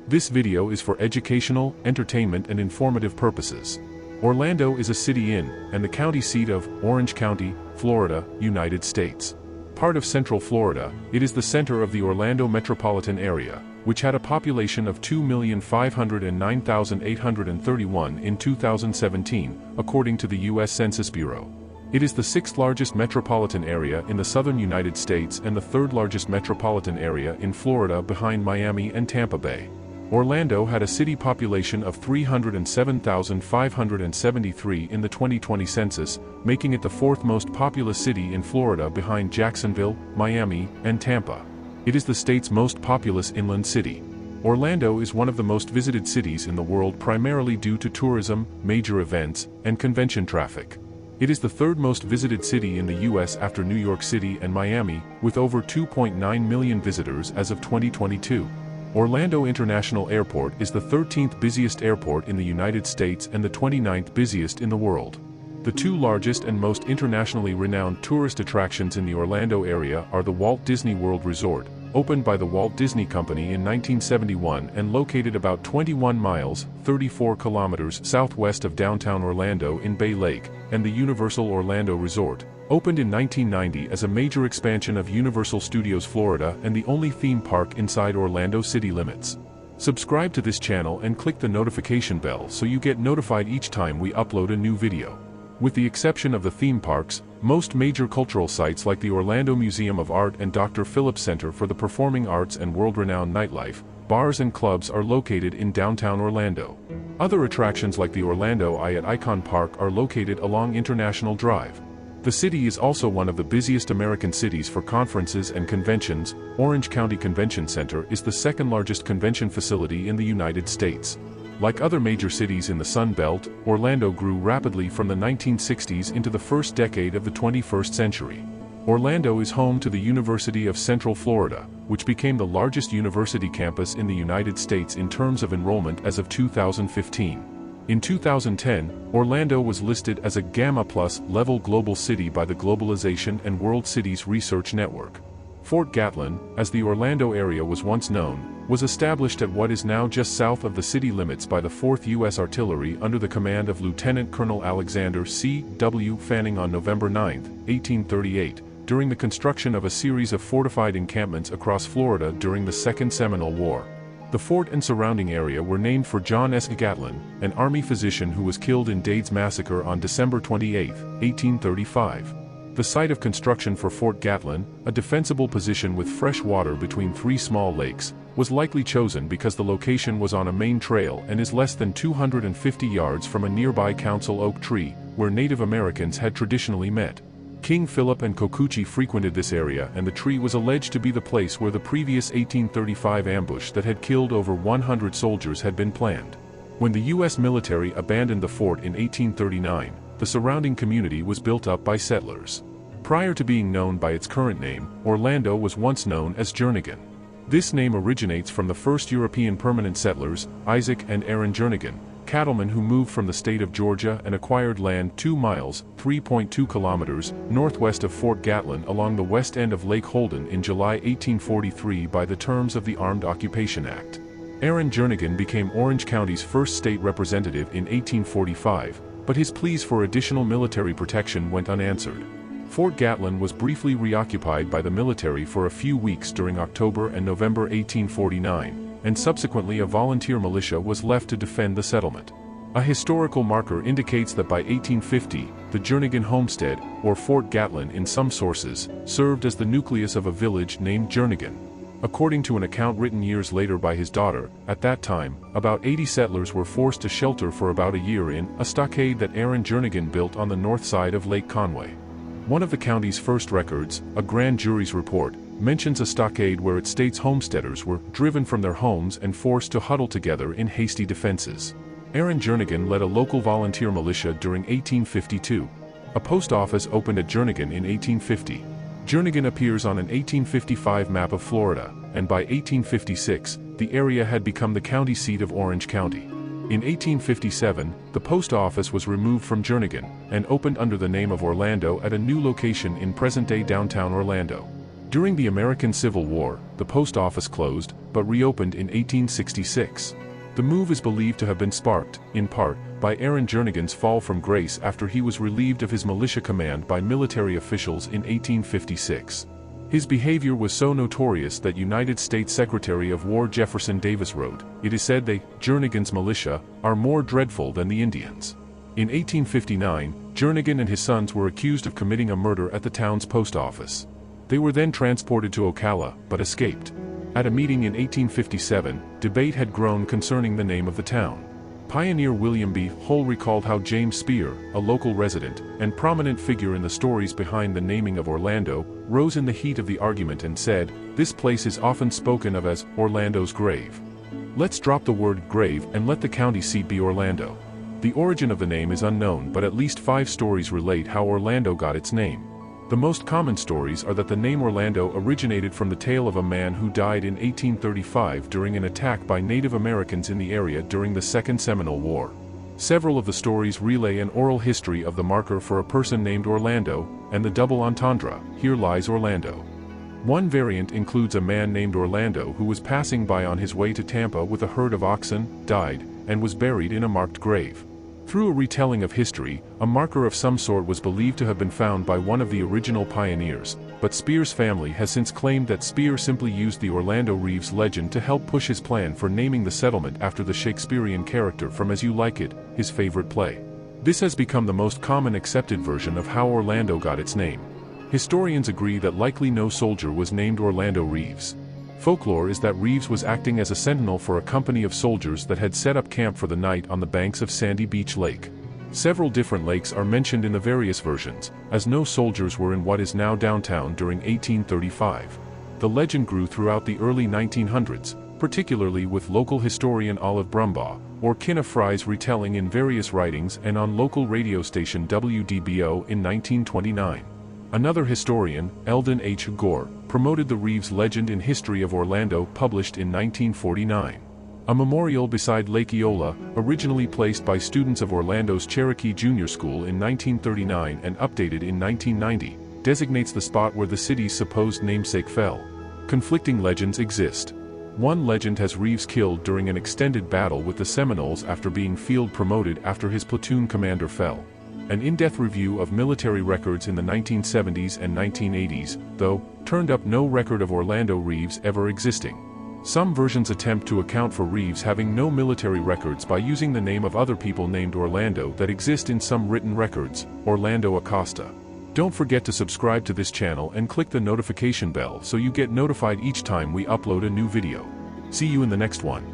This video is for educational, entertainment and informative purposes. Orlando is a city in, and the county seat of, Orange County, Florida, United States. Part of Central Florida, it is the center of the Orlando metropolitan area, which had a population of 2,509,831 in 2017, according to the U.S. Census Bureau. It is the sixth largest metropolitan area in the southern United States and the third largest metropolitan area in Florida behind Miami and Tampa Bay. Orlando had a city population of 307,573 in the 2020 census, making it the fourth most populous city in Florida behind Jacksonville, Miami, and Tampa. It is the state's most populous inland city. Orlando is one of the most visited cities in the world primarily due to tourism, major events, and convention traffic. It is the third most visited city in the U.S. after New York City and Miami, with over 2.9 million visitors as of 2022. Orlando International Airport is the 13th busiest airport in the United States and the 29th busiest in the world. The two largest and most internationally renowned tourist attractions in the Orlando area are the Walt Disney World Resort, opened by the Walt Disney Company in 1971 and located about 21 miles, 34 kilometers southwest of downtown Orlando in Bay Lake, and the Universal Orlando Resort, opened in 1990 as a major expansion of Universal Studios Florida and the only theme park inside Orlando city limits. Subscribe to this channel and click the notification bell so you get notified each time we upload a new video. With the exception of the theme parks, most major cultural sites like the Orlando Museum of Art and Dr. Phillips Center for the Performing Arts and world-renowned nightlife, bars and clubs are located in downtown Orlando. Other attractions like the Orlando Eye at Icon Park are located along International Drive. The city is also one of the busiest American cities for conferences and conventions. Orange County Convention Center is the second largest convention facility in the United States. Like other major cities in the Sun Belt, Orlando grew rapidly from the 1960s into the first decade of the 21st century. Orlando is home to the University of Central Florida, which became the largest university campus in the United States in terms of enrollment as of 2015. In 2010, Orlando was listed as a Gamma Plus level global city by the Globalization and World Cities Research Network. Fort Gatlin, as the Orlando area was once known, was established at what is now just south of the city limits by the 4th U.S. Artillery under the command of Lieutenant Colonel Alexander C. W. Fanning on November 9, 1838, during the construction of a series of fortified encampments across Florida during the Second Seminole War. The fort and surrounding area were named for John S. Gatlin, an Army physician who was killed in Dade's massacre on December 28, 1835. The site of construction for Fort Gatlin, a defensible position with fresh water between three small lakes, was likely chosen because the location was on a main trail and is less than 250 yards from a nearby council oak tree, where Native Americans had traditionally met. King Philip and Cocucci frequented this area, and the tree was alleged to be the place where the previous 1835 ambush that had killed over 100 soldiers had been planned. When the U.S. military abandoned the fort in 1839, the surrounding community was built up by settlers. Prior to being known by its current name, Orlando was once known as Jernigan. This name originates from the first European permanent settlers, Isaac and Aaron Jernigan, cattlemen who moved from the state of Georgia and acquired land 2 miles, 3.2 kilometers, northwest of Fort Gatlin along the west end of Lake Holden in July 1843 by the terms of the Armed Occupation Act. Aaron Jernigan became Orange County's first state representative in 1845, but his pleas for additional military protection went unanswered. Fort Gatlin was briefly reoccupied by the military for a few weeks during October and November 1849, and subsequently a volunteer militia was left to defend the settlement. A historical marker indicates that by 1850, the Jernigan homestead, or Fort Gatlin in some sources, served as the nucleus of a village named Jernigan. According to an account written years later by his daughter, at that time, about 80 settlers were forced to shelter for about a year in a stockade that Aaron Jernigan built on the north side of Lake Conway. One of the county's first records, a grand jury's report, mentions a stockade where it states homesteaders were driven from their homes and forced to huddle together in hasty defenses. Aaron Jernigan led a local volunteer militia during 1852. A post office opened at Jernigan in 1850. Jernigan appears on an 1855 map of Florida, and by 1856, the area had become the county seat of Orange County. In 1857, the post office was removed from Jernigan, and opened under the name of Orlando at a new location in present-day downtown Orlando. During the American Civil War, the post office closed, but reopened in 1866. The move is believed to have been sparked, in part, by Aaron Jernigan's fall from grace after he was relieved of his militia command by military officials in 1856. His behavior was so notorious that United States Secretary of War Jefferson Davis wrote, "It is said they, Jernigan's militia, are more dreadful than the Indians." In 1859, Jernigan and his sons were accused of committing a murder at the town's post office. They were then transported to Ocala, but escaped. At a meeting in 1857, debate had grown concerning the name of the town. Pioneer William B. Hull recalled how James Spear, a local resident, and prominent figure in the stories behind the naming of Orlando, rose in the heat of the argument and said, "This place is often spoken of as Orlando's grave. Let's drop the word grave and let the county seat be Orlando." The origin of the name is unknown, but at least 5 stories relate how Orlando got its name. The most common stories are that the name Orlando originated from the tale of a man who died in 1835 during an attack by Native Americans in the area during the Second Seminole War. Several of the stories relay an oral history of the marker for a person named Orlando, and the double entendre, "Here lies Orlando." One variant includes a man named Orlando who was passing by on his way to Tampa with a herd of oxen, died, and was buried in a marked grave. Through a retelling of history, a marker of some sort was believed to have been found by one of the original pioneers, but Spear's family has since claimed that Spear simply used the Orlando Reeves legend to help push his plan for naming the settlement after the Shakespearean character from As You Like It, his favorite play. This has become the most common accepted version of how Orlando got its name. Historians agree that likely no soldier was named Orlando Reeves. Folklore is that Reeves was acting as a sentinel for a company of soldiers that had set up camp for the night on the banks of Sandy Beach Lake. Several different lakes are mentioned in the various versions, as no soldiers were in what is now downtown during 1835. The legend grew throughout the early 1900s, particularly with local historian Olive Brumbaugh, or Kinna Fry's retelling in various writings and on local radio station WDBO in 1929. Another historian, Eldon H. Gore, promoted the Reeves legend in History of Orlando published in 1949. A memorial beside Lake Eola, originally placed by students of Orlando's Cherokee Junior School in 1939 and updated in 1990, designates the spot where the city's supposed namesake fell. Conflicting legends exist. One legend has Reeves killed during an extended battle with the Seminoles after being field promoted after his platoon commander fell. An in-depth review of military records in the 1970s and 1980s, though, turned up no record of Orlando Reeves ever existing. Some versions attempt to account for Reeves having no military records by using the name of other people named Orlando that exist in some written records, Orlando Acosta. Don't forget to subscribe to this channel and click the notification bell so you get notified each time we upload a new video. See you in the next one.